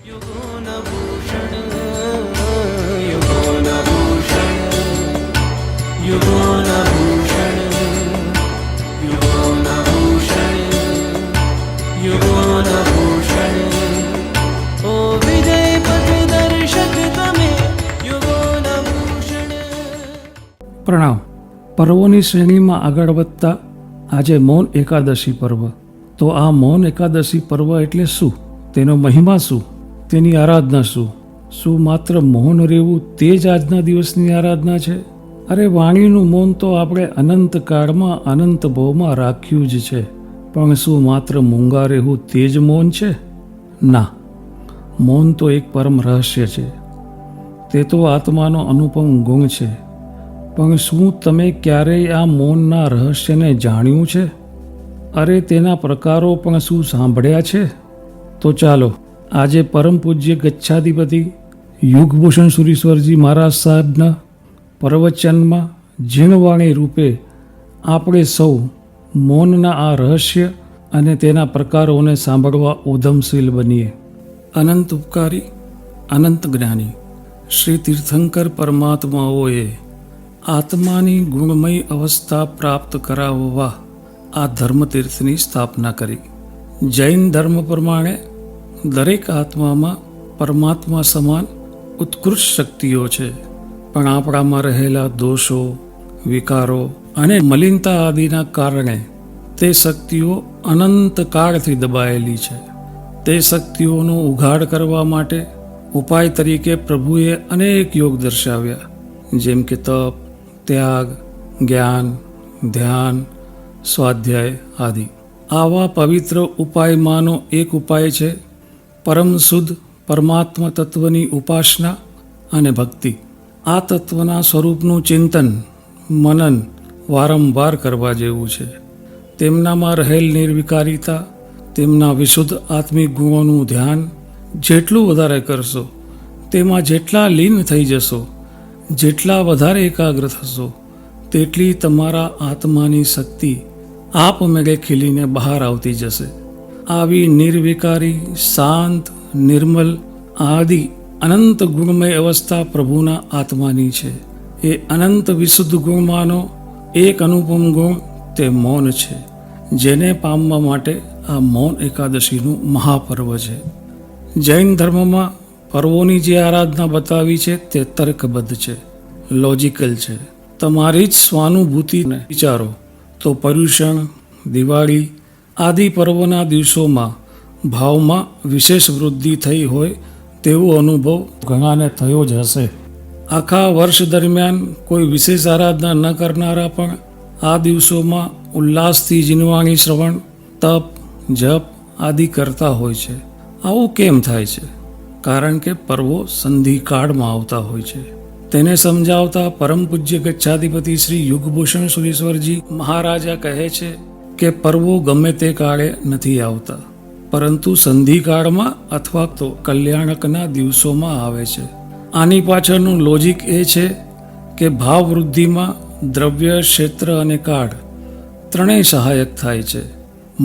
युगोनभूषण युगोनभूषण युगोनभूषण युगोनभूषण युगोनभूषण ओ विजय पथ दर्शक तमे युगोनभूषण। પ્રણામ. પર્વોની શ્રેણીમાં આગળ વધતા આજે મૌન એકાદશી પર્વ. તો આ મૌન એકાદશી પર્વ એટલે શું? તેનો મહિમા શું? તેની આરાધના શું? શું માત્ર મૌન રહેવું તે જ આજના દિવસની આરાધના છે? અરે વાણીનું મૌન તો આપણે અનંત કાળમાં અનંત ભવમાં રાખ્યું જ છે, પણ શું માત્ર મૂંગા રહેવું તે જ મૌન છે? ના, મૌન તો એક પરમ રહસ્ય છે. તે તો આત્માનો અનુપમ ગુણ છે. પણ શું તમે ક્યારેય આ મૌનના રહસ્યને જાણ્યું છે? અરે તેના પ્રકારો પણ શું સાંભળ્યા છે? તો ચાલો આજે પરમ પૂજ્ય ગચ્છાધિપતિ યુગભૂષણ સુરીશ્વરજી મહારાજ સાહેબના પ્રવચનમાં ઝીણવાણી રૂપે આપણે સૌ મૌનના આ રહસ્ય અને તેના પ્રકારોને સાંભળવા ઉધમશીલ બનીએ. અનંત ઉપકારી અનંત જ્ઞાની શ્રી તીર્થંકર પરમાત્માઓએ આત્માની ગુણમય અવસ્થા પ્રાપ્ત કરાવવા આ ધર્મતીર્થની સ્થાપના કરી. જૈન ધર્મ પ્રમાણે દરેક આત્મામાં પરમાત્મા સમાન ઉત્કૃષ્ટ શક્તિઓ છે, પણ આપણામાં રહેલા દોષો, વિકારો અને મલિનતા આદિના કારણે તે શક્તિઓ અનંત કાળથી દબાયેલી છે. તે શક્તિઓનો ઉઘાડ કરવા માટે ઉપાય તરીકે પ્રભુએ અનેક યોગ દર્શાવ્યા, જેમ કે તપ, ત્યાગ, જ્ઞાન, ધ્યાન, સ્વાધ્યાય આદિ. આવા પવિત્ર ઉપાયમાંનો એક ઉપાય છે પરમ શુદ્ધ પરમાત્મા તત્વની ઉપાસના અને ભક્તિ. આ તત્વના સ્વરૂપનું ચિંતન, મનન વારંવાર કરવા જેવું છે. તેમનામાં રહેલ નિર્વિકારિતા, તેમના વિશુદ્ધ આત્મિક ગુણોનું ધ્યાન જેટલું વધારે કરશો, તેમાં જેટલા લીન થઈ જશો, જેટલા વધારે એકાગ્ર થશો, તેટલી તમારા આત્માની શક્તિ આપમેળે ખીલીને બહાર આવતી જશે. આવી નિર્વિકારી, શાંત, નિર્મલ આદિ અનંત ગુણમય અવસ્થા પ્રભુના આત્માની છે. એ અનંત વિશુદ્ધ ગુણમાંનો એક અનુપમ ગુણ તે મૌન છે, જેને પામવા માટે આ મૌન એકાદશીનું મહાપર્વ છે. જૈન ધર્મમાં પર્વોની જે આરાધના બતાવી છે તે તર્કબદ્ધ છે, લોજિકલ છે. તમારી જ સ્વાનુભૂતિને વિચારો તો પર્યુષણ, દિવાળી આદિ પર્વોના દિવસોમાં ભાવમાં વિશેષ વૃદ્ધિ થઈ હોય તેવો અનુભવ ઘણાને થયો જ હશે. આખા વર્ષ દરમિયાન કોઈ વિશેષ આરાધના ન કરનારા પણ આ દિવસોમાં ઉલ્લાસથી જીનવાણી શ્રવણ, તપ, જપ આદિ કરતા હોય છે. આવું કેમ થાય છે? કારણ કે પર્વો સંધિકાળમાં આવતા હોય છે. તેને સમજાવતા પરમ પૂજ્ય ગચ્છાધિપતિ શ્રી યુગભૂષણ સુરીશ્વરજી મહારાજા કહે છે કે પર્વો ગમે તે કાળે નથી આવતા, પરંતુ સંધિકાળમાં અથવા તો કલ્યાણકના દિવસોમાં આવે છે. આની પાછળનું લોજિક એ છે કે ભાવ વૃદ્ધિમાં દ્રવ્ય, ક્ષેત્ર અને કાળ ત્રણેય સહાયક થાય છે.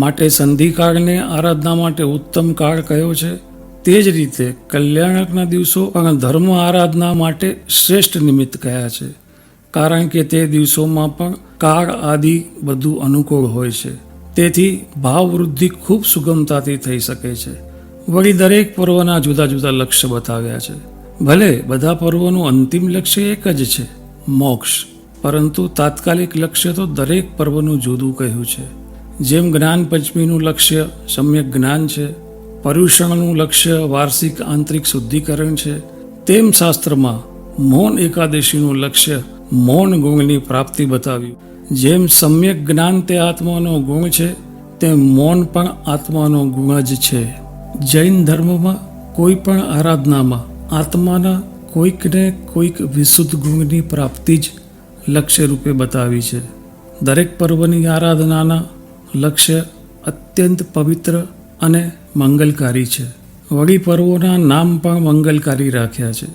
માટે સંધિકાળને આરાધના માટે ઉત્તમ કાળ કયો છે. તે જ રીતે કલ્યાણકના દિવસો પણ ધર્મ આરાધના માટે શ્રેષ્ઠ નિમિત્ત કયા છે, કારણ કે તે દિવસોમાં પણ કાળ આદિ બધું અનુકૂળ હોય છે. તેથી ભાવ વૃદ્ધિ ખૂબ સુગમતાથી થઈ શકે છે. વળી દરેક પર્વના જુદા જુદા લક્ષ્ય બતાવ્યા છે. ભલે બધા પર્વોનું અંતિમ લક્ષ્ય એક જ છે, મોક્ષ, પરંતુ તાત્કાલિક લક્ષ્ય તો દરેક પર્વનું જુદું કહ્યું છે. જેમ જ્ઞાન પંચમીનું લક્ષ્ય સમ્યક જ્ઞાન છે, પર્યુષણનું લક્ષ્ય વાર્ષિક આંતરિક શુદ્ધિકરણ છે, તેમ શાસ્ત્રમાં મૌન એકાદશીનું લક્ષ્ય મૌન ગુણની પ્રાપ્તિ બતાવ્યું. જેમ સમ્યક જ્ઞાન તે આત્માનો ગુણ છે, તેમ મૌન પણ આત્માનો ગુણ જ છે. જૈન ધર્મમાં કોઈ પણ આરાધનામાં આત્માના કોઈકને કોઈક વિશુદ્ધ ગુણની પ્રાપ્તિ જ લક્ષ્ય રૂપે બતાવી છે. દરેક પર્વની આરાધનાના લક્ષ્ય અત્યંત પવિત્ર અને મંગલકારી છે. વળી પર્વોના નામ પણ મંગલકારી રાખ્યા છે,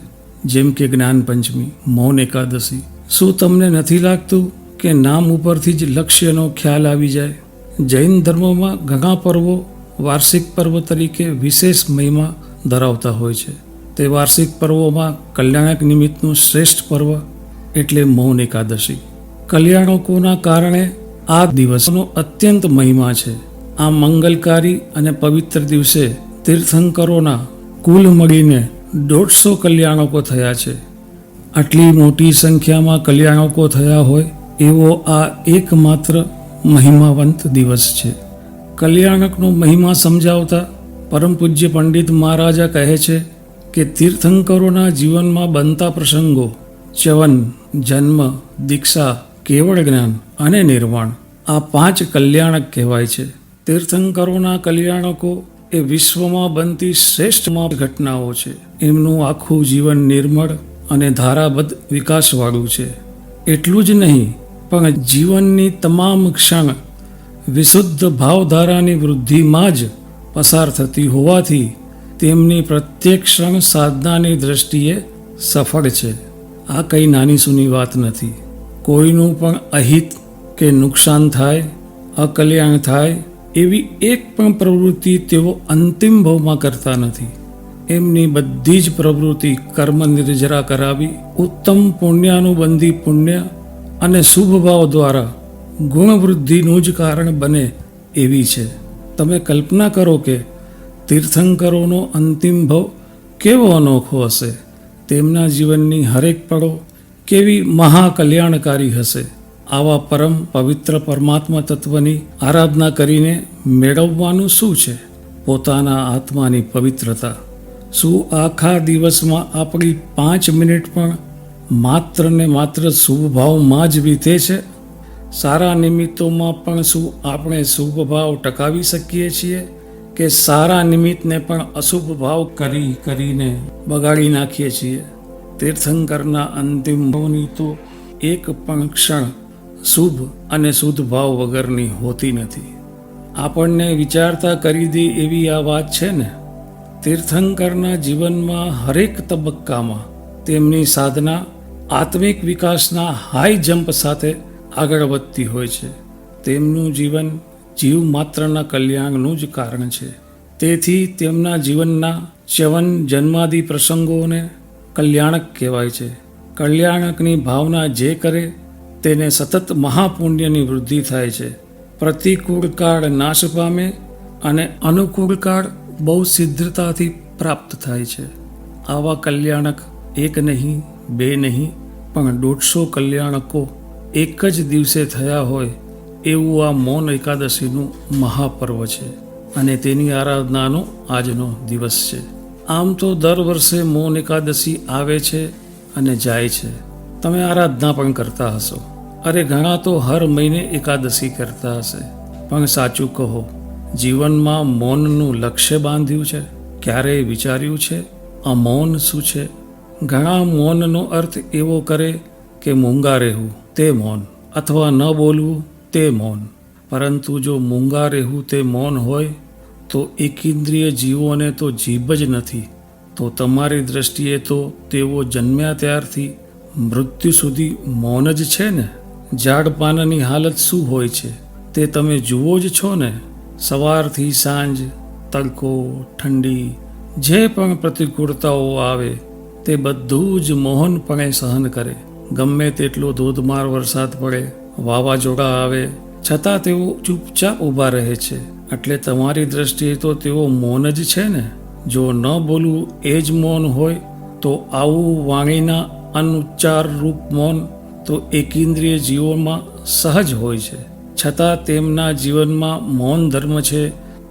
જેમ કે જ્ઞાન પંચમી, મૌન એકાદશી. શું તમને નથી લાગતું કે નામ ઉપરથી જ લક્ષ્યનો ખ્યાલ આવી જાય? જૈન ધર્મમાં ઘણા પર્વો વાર્ષિક પર્વ તરીકે વિશેષ મહિમા ધરાવતા હોય છે. તે વાર્ષિક પર્વોમાં કલ્યાણક નિમિત્તનું શ્રેષ્ઠ પર્વ એટલે મૌન એકાદશી. કલ્યાણકોના કારણે આ દિવસનો અત્યંત મહિમા છે. આ મંગલકારી અને પવિત્ર દિવસે તીર્થંકરોના કુલ મળીને 150 કલ્યાણકો થયા છે. આટલી મોટી સંખ્યામાં કલ્યાણકો થયા હોય એવો આ એકમાત્ર મહિમાવંત દિવસ છે. કલ્યાણકનો મહિમા સમજાવતા પરમ પૂજ્ય પંડિત મહારાજા કહે છે કે તીર્થંકરોના જીવનમાં બનતા પ્રસંગો ચ્યવન, જન્મ, દીક્ષા, કેવળ જ્ઞાન અને નિર્વાણ આ 5 કલ્યાણક કહેવાય છે. તીર્થંકરોના કલ્યાણકો એ વિશ્વમાં બનતી શ્રેષ્ઠ ઘટનાઓ છે. એમનું આખું જીવન નિર્મળ અને ધારાબદ્ધ વિકાસવાળું છે. એટલું જ નહીં પણ જીવનની તમામ ક્ષણ વિશુદ્ધ ભાવધારાની વૃદ્ધિમાં જ પસાર થતી હોવાથી તેમની પ્રત્યેક ક્ષણ સાધનાની દ્રષ્ટિએ સફળ છે. આ કંઈ નાની સૂની વાત નથી. કોઈનું પણ અહિત કે નુકસાન થાય, અકલ્યાણ થાય એવી એક પણ પ્રવૃત્તિ તેઓ અંતિમ ભાવમાં કરતા નથી. એમની બધી જ પ્રવૃત્તિ કર્મ નિર્જરા કરાવી ઉત્તમ પુણ્યાનુબંધી પુણ્ય અને શુભ ભાવ દ્વારા ગુણવૃદ્ધિનું જ કારણ બને એવી છે. તમે કલ્પના કરો કે તીર્થંકરોનો અંતિમ ભાવ કેવો અનોખો હશે. તેમના જીવનની હરેક પળો કેવી મહાકલ્યાણકારી હશે. આવા પરમ પવિત્ર પરમાત્મા તત્વની આરાધના કરીને મેળવવાનું શું છે? પોતાના આત્માની પવિત્રતા. શું આખા દિવસમાં આપણી 5 મિનિટ પણ માત્ર ને માત્ર શુભ ભાવમાં જ વીતે છે? સારા નિમિત્તોમાં પણ શું આપણે શુભ ભાવ ટકાવી શકીએ છીએ કે સારા નિમિત્તને પણ અશુભ ભાવ કરીને બગાડી નાખીએ છીએ? તીર્થંકરના અંતિમ ભાવની તો એક પણ ક્ષણ શુભ અને શુદ્ધ ભાવ વગરની હોતી નથી. આપણને વિચારતા કરી દે એવી આ વાત છે ને. તીર્થંકરના જીવનમાં હરેક તબક્કામાં તેમની સાધના આત્મિક વિકાસના હાઈ જમ્પ સાથે આગળ વધતી હોય છે. તેમનું જીવન જીવ માત્રના કલ્યાણનું જ કારણ છે. તેથી તેમના જીવનના ચ્યવન, જન્માદિ પ્રસંગોને કલ્યાણક કહેવાય છે. કલ્યાણકની ભાવના જે કરે તેને સતત મહાપુણ્યની વૃદ્ધિ થાય છે. પ્રતિકૂળ કાળ નાશ પામે અને અનુકૂળ કાળ બહુ સિદ્ધતાથી પ્રાપ્ત થાય છે. આવા કલ્યાણક એક નહીં, બે નહીં, પણ 150 કલ્યાણકો એક જ દિવસે થયા હોય એવું આ મૌન એકાદશીનું મહાપર્વ છે અને તેની આરાધનાનો આજનો દિવસ છે. આમ તો દર વર્ષે મૌન એકાદશી આવે છે અને જાય છે. તમે આરાધના પણ કરતા હશો. અરે ઘણા તો હર મહિને એકાદશી કરતા હશે. પણ સાચું કહો, જીવનમાં મૌનનું લક્ષ્ય બાંધ્યું છે? ક્યારેય વિચાર્યું છે આ મૌન શું છે? ઘણા મૌનનો અર્થ એવો કરે કે મૂંગા રહેવું તે મૌન, અથવા ન બોલવું તે મૌન. પરંતુ જો મૂંગા રહેવું તે મૌન હોય તો એકેન્દ્રિય જીવોને તો જીભ જ નથી. તો તમારી દ્રષ્ટિએ તો તેઓ જન્મ્યા ત્યારથી મૃત્યુ સુધી મૌન જ છે ને. ઝાડ પાનની હાલત શું હોય છે તે તમે જુઓ જ છો ને. સવારથી સાંજ, તડકો, ઠંડી, જે પણ પ્રતિકૂળતાઓ આવે તે બધું જ મૌનપણે સહન કરે. ગમે તેટલો ધોધમાર વરસાદ પડે, વાવાઝોડા આવે, છતાં તેઓ ચૂપચાપ ઊભા રહે છે. એટલે તમારી દ્રષ્ટિએ તો તેઓ મૌન જ છે ને. જો ન બોલવું એ જ મૌન હોય તો આવું વાણીના અનુચ્ચાર રૂપ મૌન તો એકેન્દ્રિય જીવોમાં સહજ હોય છે. છતાં તેમના જીવનમાં મૌન ધર્મ છે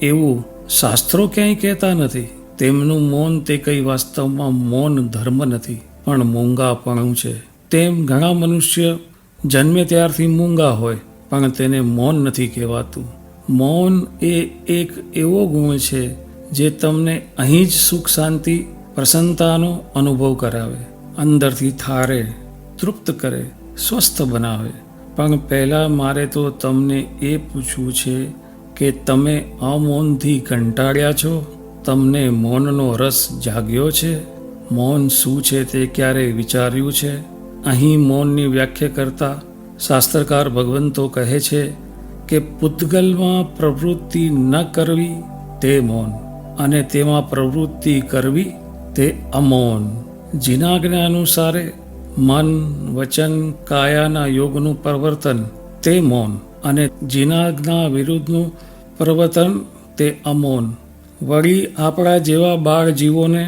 એવું શાસ્ત્રો ક્યાંય કહેતા નથી. તેમનું મૌન તે કંઈ વાસ્તવમાં મૌન ધર્મ નથી, પણ મૂંગાપણું છે. તેમ ઘણા મનુષ્ય જન્મે ત્યારથી મૂંગા હોય પણ તેને મૌન નથી કહેવાતું. મૌન એ એક એવો ગુણ છે જે તમને અહીં જ સુખ, શાંતિ, પ્રસન્નતાનો અનુભવ કરાવે, અંદરથી થારે, તૃપ્ત કરે, સ્વસ્થ બનાવે. પણ પહેલાં મારે તો તમને એ પૂછવું છે કે તમે અમૌનથી કંટાળ્યા છો? તમને મૌનનો રસ જાગ્યો છે? મૌન શું છે તે ક્યારેય વિચાર્યું છે? અહીં મૌનની વ્યાખ્યા કરતા શાસ્ત્રકાર ભગવંતો કહે છે કે પૂતગલમાં પ્રવૃત્તિ ન કરવી તે મૌન, અને તેમાં પ્રવૃત્તિ કરવી તે અમૌન. જીનાજ્ઞા અનુસારે મન વચન કાયાના યોગનું પ્રવર્તન તે મૌન અને જીનાજ્ઞા વિરુદ્ધનું પ્રવર્તન તે અમૌન. વળી આપણા જેવા બાળ જીવોને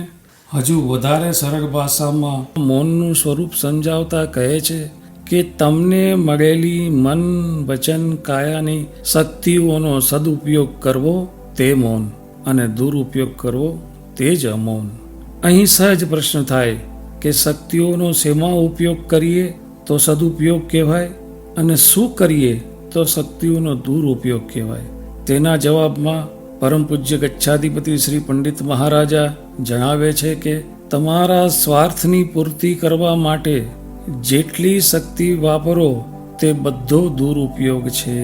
હજુ વધારે સરળ ભાષામાં મૌનનું સ્વરૂપ સમજાવતા કહે છે કે તમને મળેલી મન વચન કાયાની શક્તિઓનો સદુપયોગ કરવો તે મૌન અને દુરુપયોગ કરવો તે જ અમૌન. અહીં સહજ પ્રશ્ન થાય કે શક્તિઓનો શેમાં ઉપયોગ કરીએ તો સદુપયોગ કહેવાય અને શું કરીએ તો શક્તિઓનો દુરુપયોગ કહેવાય? તેના જવાબમાં પરમ પૂજ્ય ગચ્છાધિપતિ શ્રી પંડિત મહારાજા જણાવે છે કે તમારા સ્વાર્થની પૂર્તિ કરવા માટે જેટલી શક્તિ વાપરો તે બધો દુરુપયોગ છે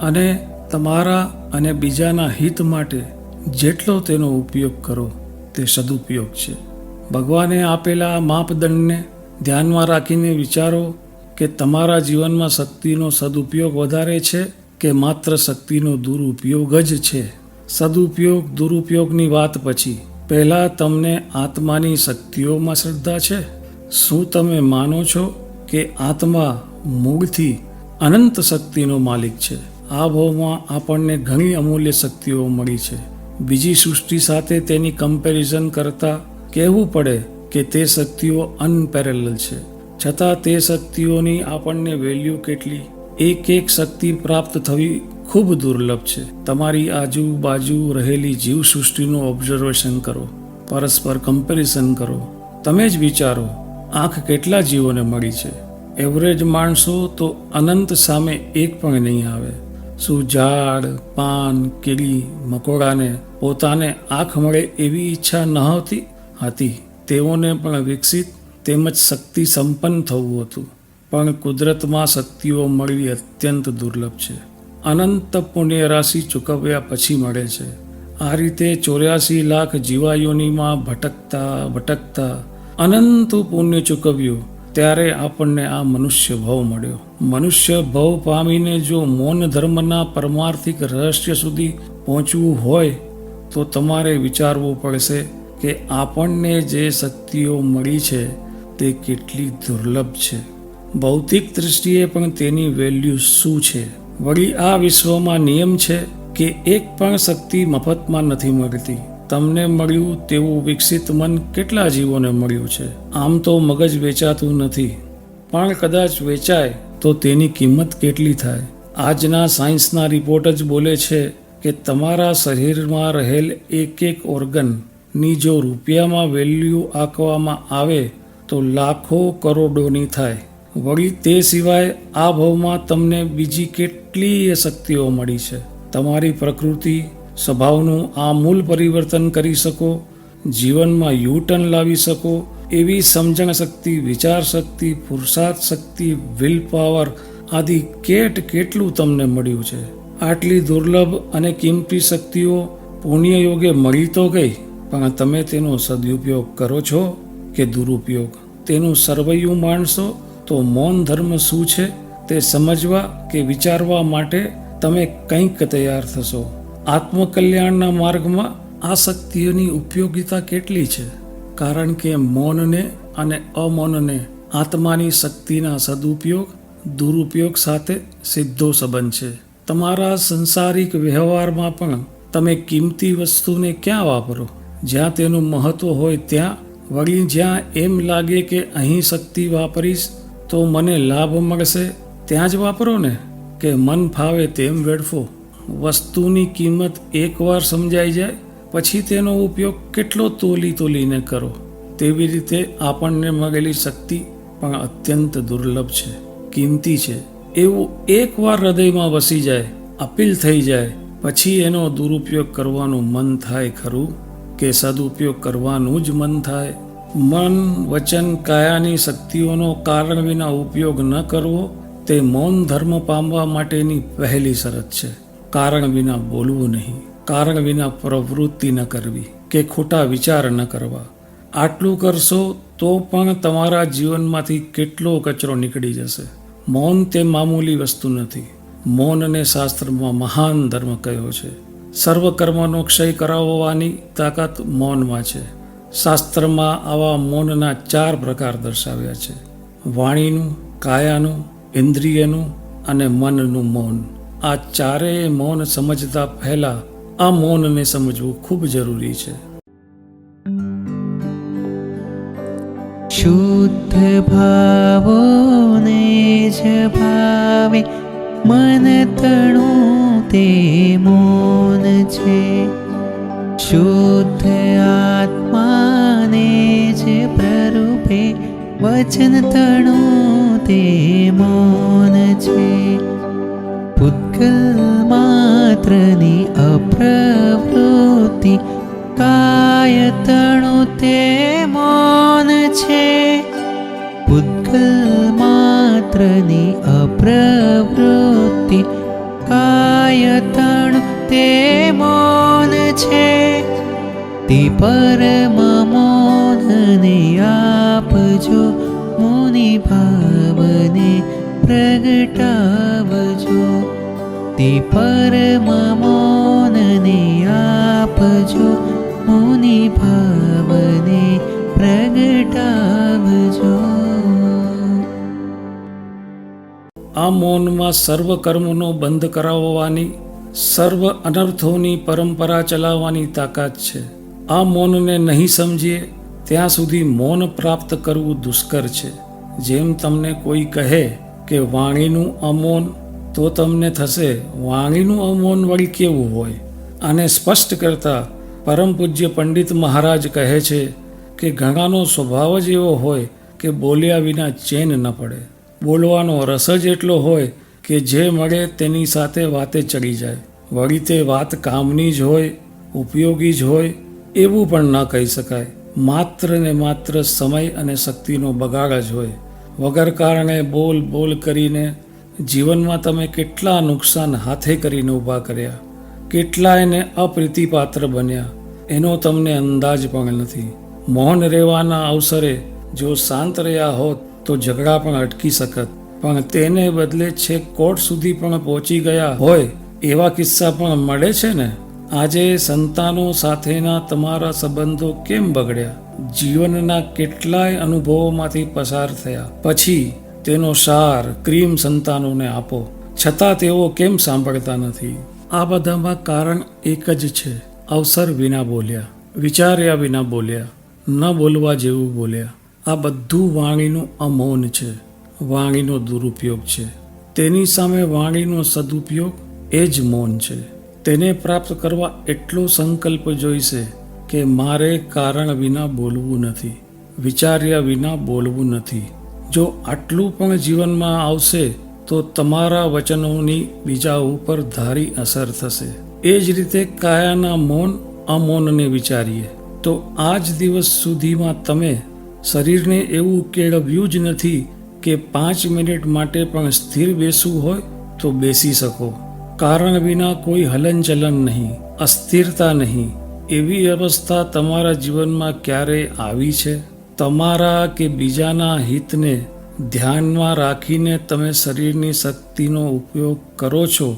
અને તમારા અને બીજાના હિત માટે જેટલો તેનો ઉપયોગ કરો તે સદુપયોગ છે. ભગવાને આપેલા માપદંડને ધ્યાનમાં રાખીને વિચારો કે તમારા જીવનમાં શક્તિનો સદુપયોગ વધારે છે કે માત્ર શક્તિનો દુરુપયોગ જ છે. સદુપયોગ દુરુપયોગની વાત પછી પહેલાં તમને આત્માની શક્તિઓમાં શ્રદ્ધા છે? શું તમે માનો છો કે આત્મા મૂળથી અનંત શક્તિનો માલિક છે? આ ભાવમાં આપણને ઘણી અમૂલ્ય શક્તિઓ મળી છે. બીજી સૃષ્ટિ સાથે તેની કમ્પેરિઝન કરતાં કહેવું પડે કે તે શક્તિઓ અનપેરેલલ છે. છતાં તે શક્તિઓની આપણને વેલ્યુ કેટલી? એક એક શક્તિ પ્રાપ્ત થવી ખૂબ દુર્લભ છે. તમારી આજુબાજુ રહેલી જીવસૃષ્ટિનું ઓબ્ઝર્વેશન કરો, પરસ્પર કમ્પેરિઝન કરો. તમે જ વિચારો, આંખ કેટલા જીવોને મળી છે? એવરેજ માણસો તો અનંત સામે એક પણ નહીં આવે. શું ઝાડ પાન કીડી મકોડાને પોતાને આંખ મળે એવી ઈચ્છા નહોતી? હતી. તેઓને પણ વિકસિત તેમજ શક્તિ સંપન્ન થવું હતું. પણ કુદરતમાં શક્તિઓ મળવી અત્યંત દુર્લભ છે. અનંત પુણ્ય રાશિ ચૂકવ્યા પછી મળે છે. આ રીતે 84 લાખ જીવાયોનીમાં ભટકતા અનંત પુણ્ય ચૂકવ્યું ત્યારે આપણને આ મનુષ્ય ભાવ મળ્યો. મનુષ્ય ભાવ પામીને જો મૌન ધર્મના પરમાર્થિક રહસ્ય સુધી પહોંચવું હોય તો તમારે વિચારવું પડશે કે આપણને જે શક્તિઓ મળી છે તે કેટલી દુર્લભ છે. ભૌતિક દૃષ્ટિએ પણ તેની વેલ્યુ શું છે? વળી આ વિશ્વમાં નિયમ છે કે એક પણ શક્તિ મફતમાં નથી મળતી. તમને મળ્યું તેવું વિકસિત મન કેટલા જીવોને મળ્યું છે? આમ તો મગજ વેચાતું નથી, પણ કદાચ વેચાય તો તેની કિંમત કેટલી થાય? આજના સાયન્સના રિપોર્ટ જ બોલે છે કે તમારા શરીરમાં રહેલ એક એક ઓર્ગનની જો રૂપિયામાં વેલ્યુ આંકવામાં આવે તો લાખો કરોડોની થાય. વળી તે સિવાય આ ભાવમાં તમને બીજી કેટલીય શક્તિઓ મળી છે. તમારી પ્રકૃતિ સ્વભાવનું આમૂલ પરિવર્તન કરી શકો, જીવનમાં યુટર્ન લાવી શકો એવી સમજણ શક્તિ, વિચાર શક્તિ, પુરુષાર્થ શક્તિ, વિલ પાવર આદિ કેટલું તમને મળ્યું છે. આટલી દુર્લભ અને કિંમતી શક્તિઓ પુણ્યયોગે મળી તો ગઈ, પણ તમે તેનો સદુપયોગ કરો છો કે દુરુપયોગ? તેનું સર્વૈયું માણશો તો મૌન ધર્મ શું છે તે સમજવા કે વિચારવા માટે તમે કંઈક તૈયાર થશો. આત્મકલ્યાણના માર્ગમાં આ શક્તિઓની ઉપયોગિતા કેટલી છે? કારણ કે મૌનને અને અમૌનને આત્માની શક્તિના સદુપયોગ દુરુપયોગ સાથે સીધો સંબંધ છે. તમારા સંસારિક વ્યવહારમાં પણ તમે કિંમતી વસ્તુને ક્યાં વાપરો? જ્યાં તેનું મહત્વ હોય ત્યાં. વળી જ્યાં એમ લાગે કે અહીં શક્તિ વાપરીશ તો મને લાભ મળશે ત્યાં જ વાપરો ને, કે મન ફાવે તેમ વેડફો. વસ્તુની કિંમત એકવાર સમજાઈ જાય પછી તેનો ઉપયોગ કેટલો તોલીને કરો. તેવી રીતે આપણને મળેલી શક્તિ પણ અત્યંત દુર્લભ છે, કિંમતી છે. એવું એકવાર હૃદયમાં વસી જાય, અપીલ થઈ જાય, પછી એનો દુરુપયોગ કરવાનું મન થાય ખરું કે સદુપયોગ કરવાનું જ મન થાય? મન વચન કાયાની શક્તિઓનો કારણ વિના ઉપયોગ ન કરવો તે મૌન ધર્મ પામવા માટેની પહેલી શરત છે. કારણ વિના બોલવું નહીં, કારણ વિના પ્રવૃત્તિ ન કરવી કે ખોટા વિચાર ન કરવા. આટલું કરશો તો પણ તમારા જીવનમાંથી કેટલો કચરો નીકળી જશે. મૌન તે મામૂલી વસ્તુ નથી. મૌનને શાસ્ત્રમાં મહાન ધર્મ કહ્યો છે. સર્વ કર્મનો ક્ષય કરાવવાની તાકાત મૌનમાં છે. શાસ્ત્રમાં આવા મૌનના 4 પ્રકાર દર્શાવ્યા છે: વાણીનું, કાયાનું, ઇન્દ્રિયનું અને મનનું મૌન. આ ચારેય મૌન સમજતા પહેલા આ મૌનને સમજવું ખૂબ જરૂરી છે. શુદ્ધ ભાવોને જ ભાવે મન તણું તે મૌન છે. શુદ્ધ આત્માને જ પ્રરૂપે વચન તણું તે મૌન છે. પૂતગલ માત્રની અપ્રવૃત્તિ કાય તણું તે મૌન છે. પૂતગલ માત્રની અપ્રવૃત્તિ કાય તણું તે મૌન છે. તે પરમ મૌનને આપજો મુનિ ભાવને પ્રગટાવજો. તે પરમ મૌનને આપજો મુનિ ભાવને પ્રગટાવજો. આ મૌનમાં સર્વ કર્મનો બંધ કરાવવાની, સર્વ અનર્થોની પરંપરા ચલાવવાની તાકાત છે. આ મૌનને નહીં સમજીએ ત્યાં સુધી મૌન પ્રાપ્ત કરવું દુષ્કર છે. જેમ તમને કોઈ કહે કે વાણીનું અમૌન, તો તમને થશે વાણીનું અમૌન વળી કેવું હોય. આને સ્પષ્ટ કરતા પરમ પૂજ્ય પંડિત મહારાજ કહે છે કે ઘણાનો સ્વભાવ જ એવો હોય કે બોલ્યા વિના ચેન ન પડે. બોલવાનો રસ જ એટલો હોય કે જે મળે તેની સાથે વાતે ચડી જાય. વળી તે વાત કામની જ હોય, ઉપયોગી જ હોય એવું પણ ન કહી શકાય. માત્ર ને માત્ર સમય અને શક્તિનો બગાડ જ હોય. વગર કારણે બોલ બોલ કરીને જીવનમાં તમે કેટલા નુકસાન હાથે કરીને ઊભા કર્યા, કેટલાયને અપ્રીતિપાત્ર બન્યા, એનો તમને અંદાજ પણ નથી. મૌન રહેવાના અવસરે જો શાંત રહ્યા હોત તો ઝઘડા પણ અટકી શકત, પણ તેને બદલે છેક કોર્ટ સુધી પણ પહોંચી ગયા હોય એવા કિસ્સા પણ મળે છે ને. આજે સંતાનો સાથેના તમારા સંબંધો કેમ બગડ્યા? જીવનના કેટલાય અનુભવોમાંથી પસાર થયા પછી તેનો સાર ક્રીમ સંતાનોને આપો, છતાં તેઓ કેમ સાંભળતા નથી? આ બધામાં કારણ એક જ છે: અવસર વિના બોલ્યા, વિચાર્યા વિના બોલ્યા, ન બોલવા જેવું બોલ્યા. આ બધું વાણીનું અમૌન છે, વાણીનો દુરુપયોગ છે. તેની સામે વાણીનો સદુપયોગ એ જ મૌન છે. તેને પ્રાપ્ત કરવા એટલો સંકલ્પ જોઈશે કે મારે કારણ વિના બોલવું નથી, વિચાર્યા વિના બોલવું નથી. જો આટલું પણ જીવનમાં આવશે તો તમારા વચનોની બીજા ઉપર ધારી અસર થશે. એ જ રીતે કાયાના મૌન અમૌનને વિચારીએ તો આ જ દિવસ સુધીમાં તમે શરીરને એવું કેળવ્યું જ નથી કે 5 મિનિટ માટે પણ સ્થિર બેસવું હોય તો બેસી શકો. કારણ વિના કોઈ હલનચલન નહીં, અસ્થિરતા નહીં. એવી અવસ્થા તમારા જીવનમાં ક્યારેય આવી છે? તમારા કે બીજાના હિતને ધ્યાનમાં રાખીને તમે શરીરની શક્તિનો ઉપયોગ કરો છો?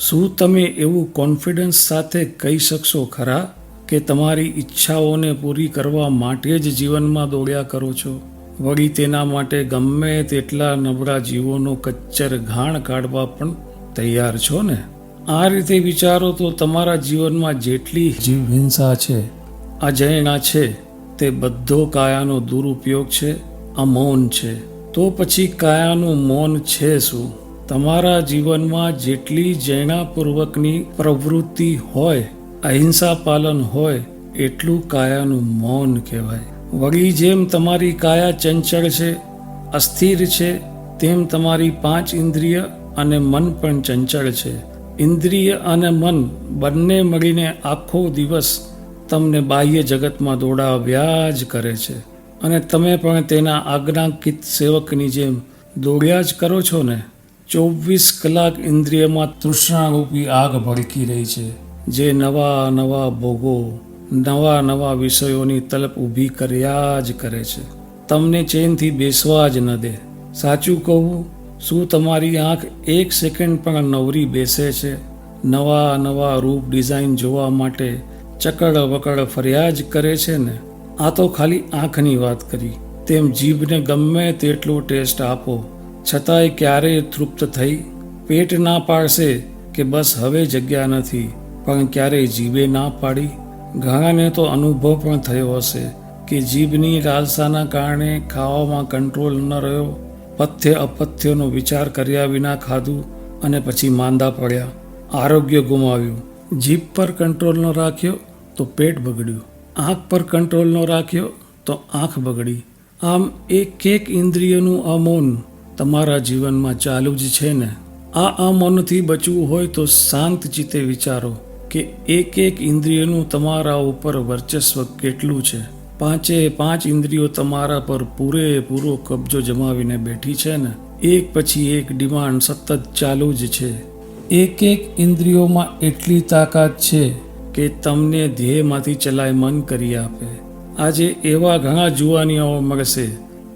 શું તમે એવું કોન્ફિડન્સ સાથે કહી શકશો ખરા કે તમારી ઈચ્છાઓને પૂરી કરવા માટે જ જીવનમાં દોડ્યા કરો છો? વળી તેના માટે ગમે તેટલા નબળા જીવોનો કચ્ચર ઘાણ કાઢવા પણ તૈયાર છો ને? આ રીતે વિચારો તો તમારા જીવનમાં જેટલી જીવ હિંસા છે, અજૈણા છે, તે બધો કાયાનો દુરુપયોગ છે, અમૌન છે. તો પછી કાયાનું મૌન છે શું? તમારા જીવનમાં જેટલી જૈણાપૂર્વકની પ્રવૃત્તિ હોય, અહિંસા પાલન હોય, એટલું કાયાનું મૌન કહેવાય. વળી જેમ તમારી કાયા ચંચળ છે, અસ્થિર છે, તેમ તમારી 5 ઇન્દ્રિય અને મન પણ ચંચળ છે. ઇન્દ્રિય અને મન બંને મળીને આખો દિવસ તમને બાહ્ય જગતમાં દોડાવ્યા જ કરે છે અને તમે પણ તેના આજ્ઞાકિત સેવકની જેમ દોડ્યા જ કરો છો ને. 24 કલાક ઇન્દ્રિયમાં તૃષ્ણારૂપી આગ ભડકી રહી છે, જે નવા નવા ભોગો, નવા નવા વિષયોની તલપ ઊભી કર્યા જ કરે છે. તમને ચેનથી બેસવા જ ન દે. સાચું કહું, શું તમારી આંખ 1 સેકન્ડ પણ નવરી બેસે છે? નવા નવા રૂપ ડિઝાઇન જોવા માટે ચકડ વકડ ફરિયાદ કરે છે ને, આ તો ખાલી આંખની વાત કરી. તેમ જીભને ગમે તેટલો ટેસ્ટ આપો છતાંય ક્યારેય તૃપ્ત થઈ પેટ ના પાડશે કે બસ હવે જગ્યા નથી, પણ ક્યારેય જીભે ના પાડી. ઘણાને તો અનુભવ પણ થયો હશે કે જીભની લાલસાના કારણે ખાવામાં કંટ્રોલ ન રહ્યો, પથ્ય અપથ્યનો વિચાર કર્યા વિના ખાધું અને પછી માંદા પડ્યા, આરોગ્ય ગુમાવ્યું. જીભ પર કંટ્રોલ ન રાખ્યો તો પેટ બગડ્યું, આંખ પર કંટ્રોલ ન રાખ્યો તો આંખ બગડી. આમ એક એક ઇન્દ્રિયનું આ મૌન તમારા જીવનમાં ચાલુ જ છે ને. આ અમૌનથી બચવું હોય તો શાંત ચિત્તે વિચારો કે એક એક ઇન્દ્રિયનું તમારા ઉપર વર્ચસ્વ કેટલું છે. પાંચે પાંચ ઇન્દ્રિયો તમારા પર પૂરેપૂરો કબજો જમાવીને બેઠી છે ને. એક પછી એક ડિમાન્ડ સતત ચાલુ જ છે. એક એક ઇન્દ્રિયોમાં એટલી તાકાત છે કે તમને ધ્યેયમાંથી ચલાયમાન કરી આપે. આજે એવા ઘણા જુવાનિયાઓ મળશે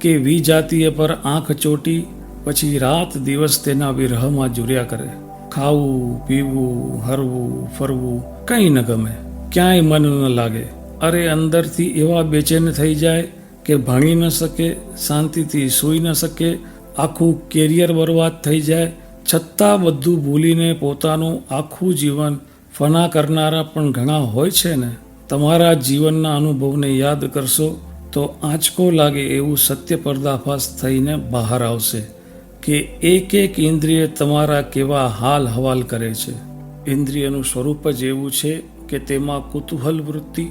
કે વિજાતીય પર આંખ ચોટી પછી રાત દિવસ તેના વિરહમાં જુર્યા કરે. ખાવું પીવું હરવું ફરવું કંઈ ન ગમે, ક્યાંય મન ન લાગે. અરે અંદરથી એવા બેચેન થઈ જાય કે ભણી ન શકે, શાંતિથી સૂઈ ન શકે, આખું કેરિયર બરબાદ થઈ જાય. છતાં બધું ભૂલીને પોતાનું આખું જીવન ફના કરનારા પણ ઘણા હોય છે ને. તમારા જીવનના અનુભવને યાદ કરશો તો આંચકો લાગે એવું સત્ય પર્દાફાશ થઈને બહાર આવશે કે એક એક ઇન્દ્રિય તમારા કેવા હાલ હવાલ કરે છે. ઇન્દ્રિયનું સ્વરૂપ જ એવું છે કે તેમાં કુતૂહલ વૃત્તિ,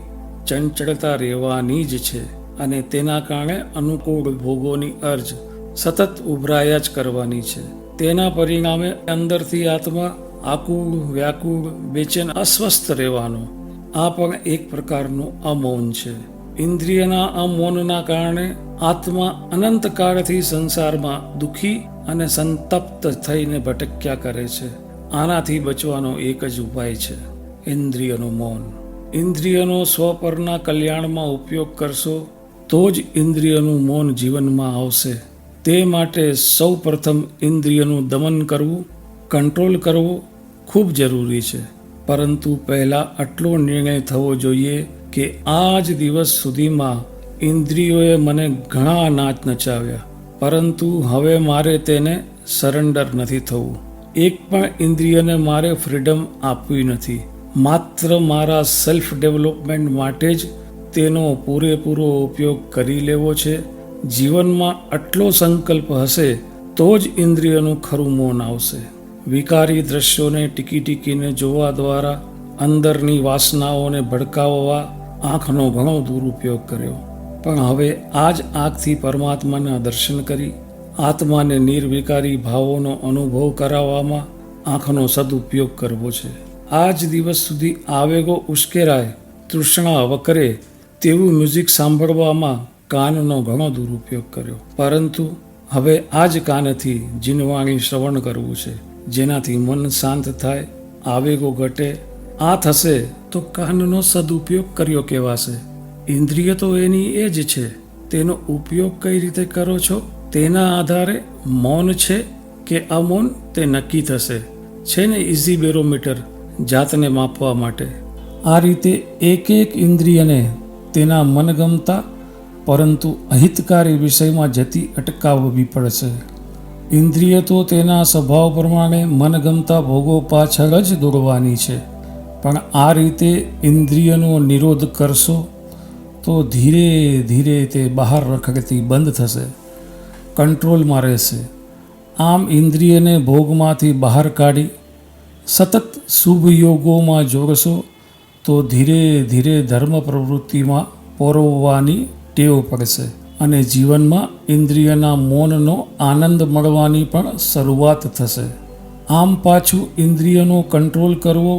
ચંચળતા રહેવાની જ છે અને તેના કારણે અનુકૂળ ભોગોની અર્જ સતત ઉભરાયા જ કરવાની છે. તેના પરિણામે અંદરથી આત્મા આકુળ વ્યાકુળ બેચેન અસ્વસ્થ રહેવાનો. આ પણ એક પ્રકારનું અમૌન છે. ઇન્દ્રિયના અમૌનના કારણે આત્મા અનંતકાળથી સંસારમાં દુઃખી અને સંતપ્ત થઈને ભટક્યા કરે છે. આનાથી બચવાનો એક જ ઉપાય છે, ઇન્દ્રિયનું મૌન. ઇન્દ્રિયનો સ્વપરના કલ્યાણમાં ઉપયોગ કરશો તો જ ઇન્દ્રિયનું મૌન જીવનમાં આવશે. તે માટે સૌ પ્રથમ ઇન્દ્રિયનું દમન કરવું, કંટ્રોલ કરવો ખૂબ જરૂરી છે. પરંતુ પહેલાં આટલો નિર્ણય થવો જોઈએ કે આ જ દિવસ સુધીમાં ઇન્દ્રિયોએ મને ઘણા નાચ નચાવ્યા, પરંતુ હવે મારે તેને સરેન્ડર નથી થવું. એક પણ ઇન્દ્રિયને મારે ફ્રીડમ આપવી નથી. માત્ર મારા સેલ્ફ ડેવલપમેન્ટ માટે જ તેનો પૂરેપૂરો ઉપયોગ કરી લેવો છે. જીવનમાં આટલો સંકલ્પ હશે તો જ ઇન્દ્રિયનું ખરું મૌન આવશે. વિકારી દ્રશ્યોને ટીકીને જોવા દ્વારા અંદરની વાસનાઓને ભડકાવવા આંખનો ઘણો દુરુપયોગ કર્યો, પણ હવે આ જ આંખથી પરમાત્માના દર્શન કરી આત્માને નિર્વિકારી ભાવોનો અનુભવ કરાવવામાં આંખનો સદુપયોગ કરવો છે. આ જ દિવસ સુધી આવેગો ઉશ્કેરાય, તૃષ્ણા વકરે તેવું મ્યુઝિક સાંભળવામાં કાનનો ઘણો દુરુપયોગ કર્યો, પરંતુ હવે આ જ કાનથી જીનવાણી શ્રવણ કરવું છે, જેનાથી મન શાંત થાય, આવેગો ઘટે. આ થશે તો કાનનો સદુપયોગ કર્યો કહેવાશે. ઇન્દ્રિય તો એની એ જ છે, તેનો ઉપયોગ કઈ રીતે કરો છો તેના આધારે મૌન છે કે અમૌન તે નક્કી થશે. છે ને ઇઝી બેરોમીટર જાતને માપવા માટે. આ રીતે એક એક ઇન્દ્રિયને તેના મનગમતા પરંતુ અહિતકારી વિષયમાં જતી અટકાવવી પડશે. ઇન્દ્રિય તો તેના સ્વભાવ પ્રમાણે મનગમતા ભોગો પાછળ જ દોડવાની છે, પણ આ રીતે ઇન્દ્રિયનો નિરોધ કરશો તો ધીરે ધીરે તે બહાર રખડતી બંધ થશે, કંટ્રોલમાં રહેશે. આમ ઇન્દ્રિયને ભોગમાંથી બહાર કાઢી સતત શુભ યોગોમાં જોડશો તો ધીરે ધીરે ધર્મ પ્રવૃત્તિમાં પોરવવાની ટેવ પડશે અને જીવનમાં ઇન્દ્રિયના મૌનનો આનંદ મળવાની પણ શરૂઆત થશે. આમ પાછું ઇન્દ્રિયનો કંટ્રોલ કરવો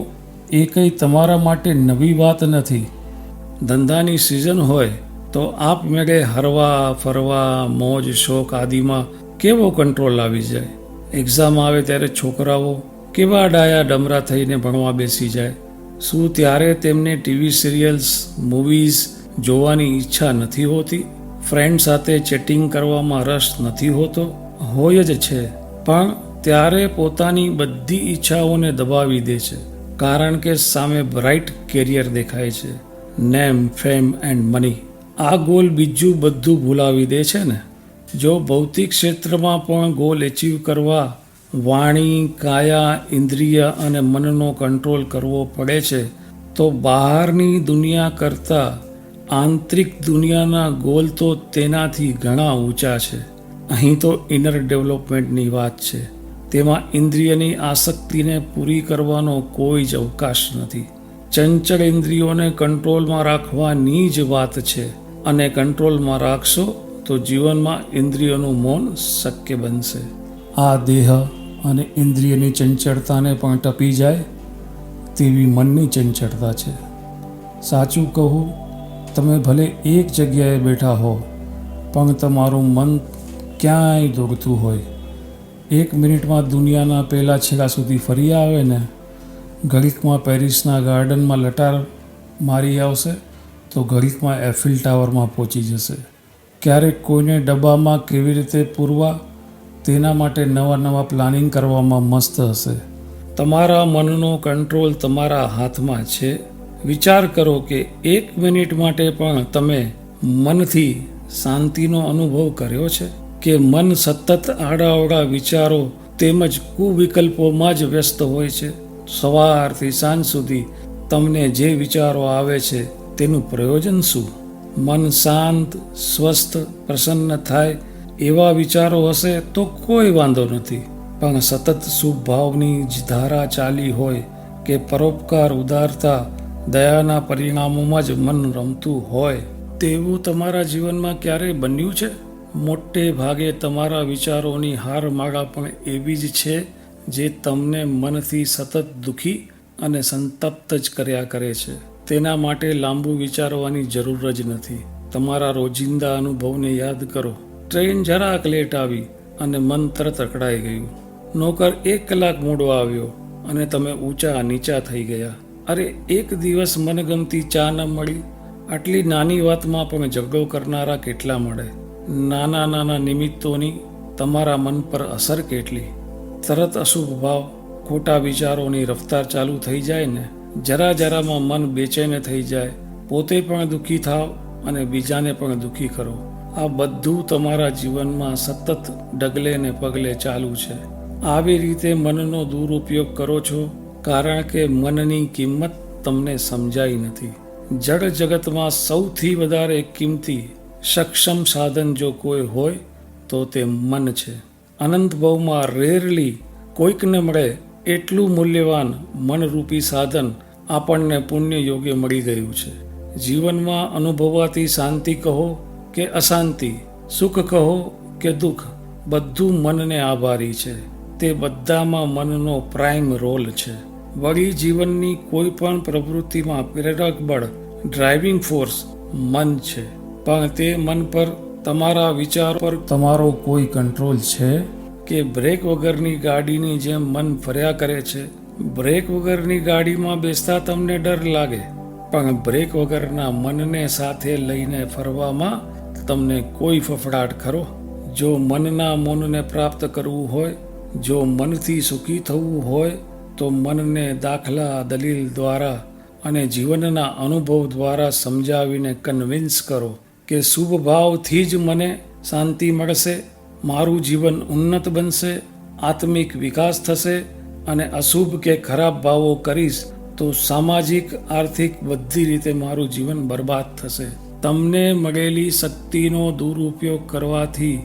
એ કંઈ તમારા માટે નવી વાત નથી. ધંધાની સિઝન હોય તો આપમેળે હરવા ફરવા મોજ શોખ આદિમાં કેવો કંટ્રોલ આવી જાય. એક્ઝામ આવે ત્યારે છોકરાઓ કેવા ડાયા ડમરા થઈને ભણવા બેસી જાય. શું ત્યારે તેમને ટીવી સિરિયલ્સ મૂવીઝ જોવાની ઈચ્છા નથી હોતી? ફ્રેન્ડ સાથે ચેટિંગ કરવામાં રસ નથી હોતો? હોય જ છે, પણ ત્યારે પોતાની બધી ઈચ્છાઓને દબાવી દે છે, કારણ કે સામે બ્રાઇટ કેરિયર દેખાય છે, નેમ, ફેમ એન્ડ મની. આ ગોલ બીજું બધું ભૂલાવી દે છે ને. જો ભૌતિક ક્ષેત્રમાં પણ ગોલ એચીવ કરવા વાણી, કાયા, ઇન્દ્રિય અને મનનો કંટ્રોલ કરવો પડે છે, તો બહારની દુનિયા કરતાં આંતરિક દુનિયાના ગોલ તો તેનાથી ઘણા ઊંચા છે. અહીં તો ઇનર ડેવલપમેન્ટની વાત છે. તેમાં ઇન્દ્રિયની આસક્તિને પૂરી કરવાનો કોઈ જ અવકાશ નથી. ચંચળ ઇન્દ્રિયોને કંટ્રોલમાં રાખવાની જ વાત છે, અને કંટ્રોલમાં રાખશો તો જીવનમાં ઇન્દ્રિયોનું મૌન શક્ય બનશે. આ દેહ અને ઇન્દ્રિયની ચંચળતાને પણ ટપી જાય તેવી મનની ચંચળતા છે. સાચું કહું, તમે ભલે એક જગ્યાએ બેઠા હો, પણ તમારું મન ક્યાંય દોડતું હોય. 1 મિનિટમાં દુનિયાના પહેલા છેડા સુધી ફરી આવે ને, ઘડીકમાં પેરિસના ગાર્ડનમાં લટાર મારી આવશે તો ઘડીકમાં એફિલ ટાવરમાં પહોંચી જશે. ક્યારેક કોઈને ડબ્બામાં કેવી રીતે પૂરવા તેના માટે નવા પ્લાનિંગ કરવામાં મસ્ત હશે. તમારા મનનો કંટ્રોલ તમારા હાથમાં છે. વિચાર કરો કે 1 મિનિટ માટે પણ તમે મનથી શાંતિનો અનુભવ કર્યો છે, કે મન સતત આડાઅવળા વિચારો તેમજ કુવિકલ્પોમાં જ વ્યસ્ત હોય છે. સવારથી સાંજ સુધી તમને જે વિચારો આવે છે તેનું પ્રયોજન શું? મન શાંત, સ્વસ્થ, પ્રસન્ન થાય એવા વિચારો હશે તો કોઈ વાંધો નથી. પણ સતત શુભ ભાવની જ ધારા ચાલી હોય, કે પરોપકાર, ઉદારતા, દયાના પરિણામોમાં જ મન રમતું હોય, તેવું તમારા જીવનમાં ક્યારેય બન્યું છે? મોટે ભાગે તમારા વિચારોની હારમાળા પણ એવી જ છે, જે તમને મનથી સતત દુઃખી અને સંતપ્ત જ કર્યા કરે છે. તેના માટે લાંબુ વિચારવાની જરૂર જ નથી. તમારા રોજિંદા અનુભવને યાદ કરો. ટ્રેન જરાક લેટ આવી અને મન તરત અકળાઈ ગયું. નોકર 1 કલાક મોડો આવ્યો અને તમે ઊંચા નીચા થઈ ગયા. અરે, એક દિવસ મનગમતી ચા ન મળી. આટલી નાની વાતમાં પણ ઝઘડો કરનારા કેટલા મળે. નાના નિમિત્તોની તમારા મન પર અસર કેટલી. તરત અશુભ ભાવ, ખોટા વિચારોની રફતાર ચાલુ થઈ જાય ને, જરામાં મન બેચેન થઈ જાય. પોતે પણ દુઃખી થાવ અને બીજાને પણ દુઃખી કરો. આ બધું તમારા જીવનમાં સતત ડગલે ને પગલે ચાલુ છે. આવી રીતે મનનો દુરુપયોગ કરો છો, કારણ કે મનની કિંમત તમને સમજાઈ નથી. જડ જગતમાં સૌથી વધારે કિંમતી સક્ષમ સાધન જો કોઈ હોય તો તે મન છે. અનંત ભવમાં રેરલી કોઈકને મળે એટલું મૂલ્યવાન મનરૂપી સાધન આપણને પુણ્ય યોગે મળી ગયું છે. જીવનમાં અનુભવાતી શાંતિ કહો કે અશાંતિ, સુખ કહો કે દુઃખ, બધું મનને આભારી છે. તે બધામાં મનનો પ્રાઇમ રોલ છે. વળી જીવનની કોઈ પણ પ્રવૃત્તિમાં પ્રેરક બળ, ડ્રાઇવિંગ ફોર્સ મન છે. પણ તે મન પર, તમારા વિચાર પર તમારો કોઈ કંટ્રોલ છે? કે બ્રેક વગરની ગાડીની જેમ મન ફર્યા કરે છે? બ્રેક વગરની ગાડીમાં બેસતા તમને ડર લાગે, પણ બ્રેક વગરના મનને સાથે લઈને ફરવામાં તમને કોઈ ફફડાટ ખરો? જો મનના મૌનને પ્રાપ્ત કરવું હોય, જો મનથી સુખી થવું હોય, તો મનને દાખલા, દલીલ દ્વારા અને જીવનના અનુભવ દ્વારા સમજાવીને કન્વિન્સ કરો કે શુભ ભાવથી જ મને શાંતિ મળશે, મારું જીવન ઉન્નત બનશે, આત્મિક વિકાસ થશે, અને અશુભ કે ખરાબ ભાવો કરીશ તો સામાજિક, આર્થિક બધી રીતે મારું જીવન બરબાદ થશે. તમને મળેલી શક્તિનો દુરુપયોગ કરવાથી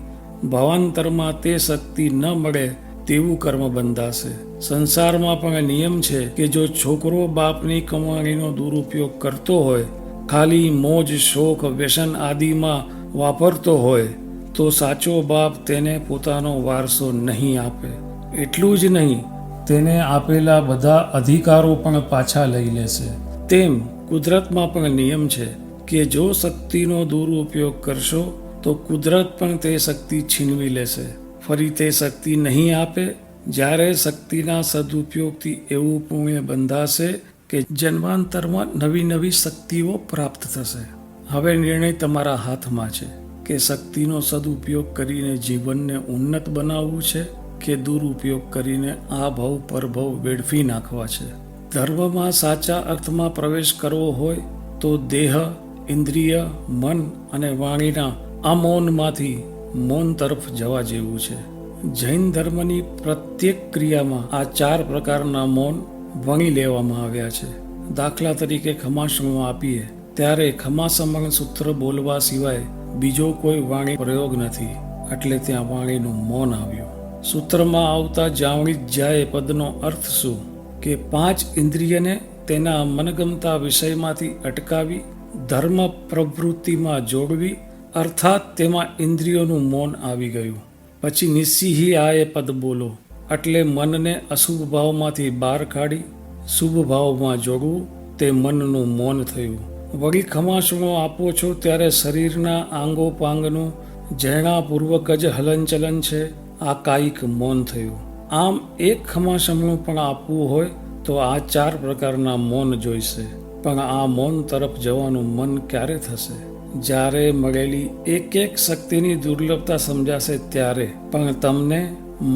ભાવાંતરમાં તે શક્તિ ન મળે તેવું કર્મ બંધાશે. સંસારમાં પણ નિયમ છે કે જો છોકરો બાપની કમાણીનો દુરુપયોગ કરતો હોય, ખાલી મોજ, શોખ, વ્યસન આદિમાં વાપરતો હોય, તો સાચો બાપ તેને પોતાનો વારસો નહીં આપે. એટલું જ નહીં, તેને આપેલા બધા અધિકારો પણ પાછા લઈ લેશે. તેમ કુદરતમાં પણ નિયમ છે કે જો શક્તિનો દુરુપયોગ કરશો તો કુદરત પણ તે શક્તિ છીનવી લેશે, ફરી તે શક્તિ નહીં આપે. જ્યારે શક્તિના સદુપયોગથી એવું પુણ્ય બંધાશે કે જન્માંતરમાં નવી શક્તિઓ પ્રાપ્ત થશે. હવે નિર્ણય તમારા હાથમાં છે કે શક્તિનો સદુપયોગ કરીને જીવનને ઉન્નત બનાવવું છે કે દુરુપયોગ કરીને આ ભવ પરભવ વેડફી નાખવા છે. ધર્મમાં સાચા અર્થમાં પ્રવેશ કરવો હોય તો દેહ, ઇન્દ્રિય, મન અને વાણીના અમૌનમાંથી મૌન તરફ જવા જેવું છે. જૈન ધર્મની પ્રત્યેક ક્રિયામાં આ 4 પ્રકારના મૌન વણી લેવામાં આવ્યા છે. દાખલા તરીકે ખમાસણું આપીએ ત્યારે ખમાસમણ સૂત્ર બોલવા સિવાય બીજો કોઈ વાણી પ્રયોગ નથી, એટલે ત્યાં વાણીનું મૌન આવ્યું. સૂત્રમાં આવતા જાવણી જાય પદનો અર્થ શું? કે 5 ઇન્દ્રિયને તેના મનગમતા વિષયમાંથી અટકાવી ધર્મ પ્રવૃત્તિમાં જોડવી, અર્થાત તેમાં ઇન્દ્રિયોનું મૌન આવી ગયું. પછી નિસ્સિહી આએ પદ બોલો એટલે મનને અશુભ ભાવમાંથી બહાર કાઢી શુભ ભાવમાં જોડવું, તે મનનું મૌન થયું. વળી ખમાસણો આપો છો ત્યારે શરીરના આંગોપાંગનું જૈણાપૂર્વક જ હલનચલન છે, આ કાયિક મૌન થયું. આમ એક ખમાસણું પણ આપવું હોય તો આ 4 પ્રકારના મૌન જોઈશે. પણ આ મૌન તરફ જવાનું મન ક્યારે થશે? જ્યારે મળેલી એક શક્તિની દુર્લભતા સમજાશે ત્યારે. પણ તમને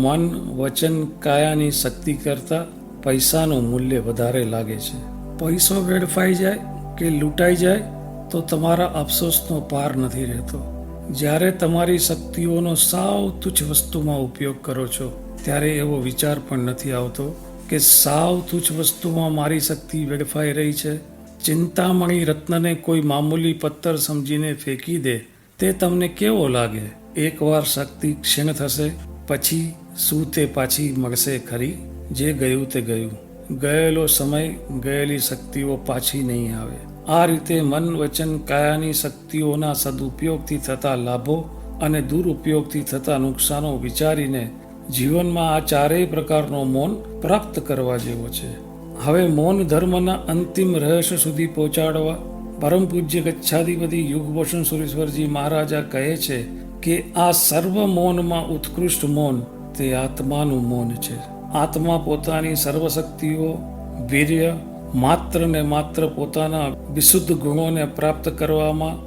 મન, વચન, કાયાની શક્તિ કરતાં પૈસાનું મૂલ્ય વધારે લાગે છે. પૈસો વેડફાઈ જાય કે લૂંટાઈ જાય તો તમારા અફસોસનો પાર નથી રહેતો. જ્યારે તમારી શક્તિઓનો સાવ તુચ્છ વસ્તુમાં ઉપયોગ કરો છો ત્યારે એવો વિચાર પણ નથી આવતો કે સાવ તુચ્છ વસ્તુમાં મારી શક્તિ વેડફાઈ રહી છે. ચિંતામણી રત્નને કોઈ મામૂલી પથ્થર સમજીને ફેંકી દે તે તમને કેવો લાગે? એકવાર શક્તિ ક્ષીણ થશે પછી શું તે પાછી મળશે ખરી? જે ગયું તે ગયું. ગયેલો સમય, ગયેલી શક્તિઓ પાછી નહીં આવે. આ રીતે મન, વચન, કાયાની શક્તિઓના સદુપયોગથી થતા લાભો અને દુરુપયોગથી થતા નુકસાનો વિચારીને જીવનમાં આ 4 પ્રકારનો મૌન પ્રાપ્ત કરવા જેવો છે. હવે મૌન ધર્મના અંતિમ રહસ્ય સુધી પહોંચાડવા પરમ પૂજ્ય ગચ્છાધિપતિ યુગભૂષણ સુરેશ્વરજી મહારાજા કહે છે કે આ સર્વ મૌનમાં ઉત્કૃષ્ટ મૌન તે આત્માનું મૌન છે. આત્મા પોતાની સર્વશક્તિઓ, વીર્ય, માત્ર ને માત્ર પોતાના વિશુદ્ધ ગુણોને પ્રાપ્ત કરવામાં,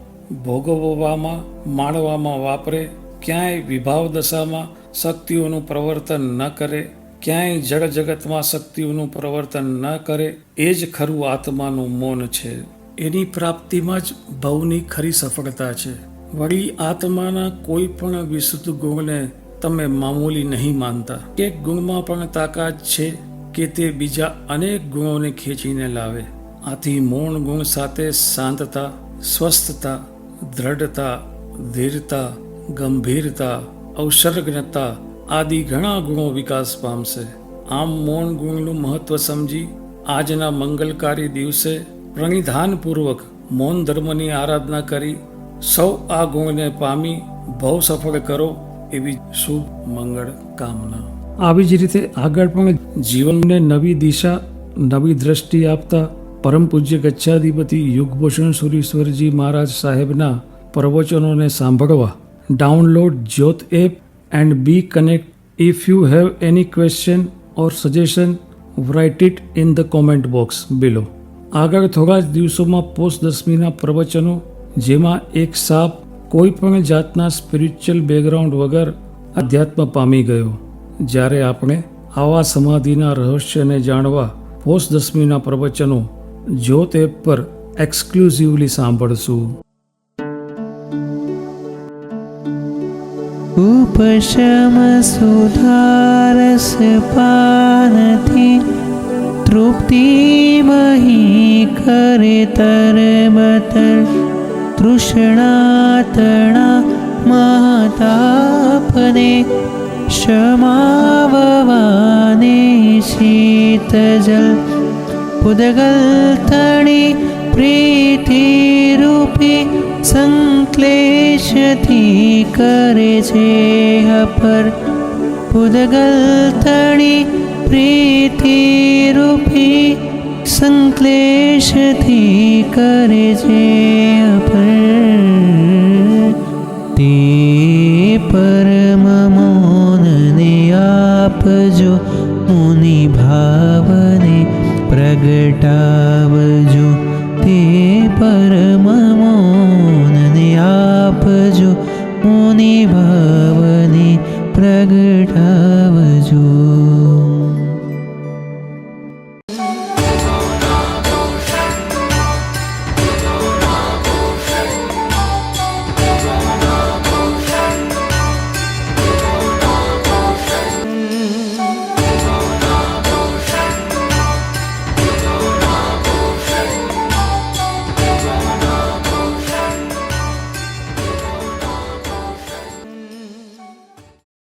ભોગવવામાં, માણવામાં વાપરે. ક્યાંય વિભાવ દશામાં શક્તિઓનું પ્રવર્તન ન કરે, ક્યાંય જળ જગતમાં શક્તિઓનું પ્રવર્તન ન કરે. એ જ ખરું આત્માનું મૌન છે. એની પ્રાપ્તિમાં જ ભવની ખરી સફળતા છે. વળી આત્માના કોઈ પણ વિશુદ્ધ ગુણને તમે મામૂલી નહીં માનતા. એક ગુણમાં પણ તાકાત છે કે તે બીજા અનેક ગુણોને ખેંચીને લાવે. આથી મૌન ગુણ સાથે શાંતતા, સ્વસ્થતા, દ્રઢતા, ધીરતા, ગંભીરતા, અવસર્ગનતા આદિ ઘણા ગુણો વિકાસ પામશે. આમ મૌન ગુણનું મહત્વ સમજી આજના મંગલકારી દિવસે પ્રણિધાનપૂર્વક મૌન ધર્મની આરાધના કરી સૌ આ ગુણને પામી ભવ સફળ કરો એવી શુભ મંગળ કામના. આવી જ રીતે આગળ પણ જીવનને નવી દિશા, નવી દ્રષ્ટિ આપતા પરમ પૂજ્ય ગચ્છાધિપતિ યુગભૂષણ સુરેશ્વરજી મહારાજ સાહેબના પ્રવચનોને સાંભળવા ડાઉનલોડ જ્યોત app and be connect. If you have any question or suggestion, write it in the comment box below. આગળ થોડા જ દિવસોમાં પોષ દસમીના પ્રવચનો, જેમાં એક સાપ કોઈ પણ જાતના સ્પિરિચ્યુઅલ બેકગ્રાઉન્ડ વગર અધ્યાત્મ પામી ગયો. જ્યારે આપણે આવા સમાધિના રહસ્યને જાણવા પોષ દસમીના પ્રવચનો જ્યોત એપ પર એક્સક્લુઝિવલી સાંભળશું. ઉપશમ સુધારસ પાનથી તૃપ્તિ મહી કરે તરબતર તૃષ્ણાતણા મહતાપને શમાવવાને શીતજલ ઉદગલ તણી પ્રીતિરૂપી સંક્લેશથી કરે છે અપર. ઉદગલ તણી પ્રીતિરૂપી સંક્લેશથી કરે છે અપર. તે પરમ મૌનને આપજો, મુનિ ભાવને પ્રગટાવજો. તે પરમ મૌનને આપજો, મુનિ ભાવને પ્રગટાવજો.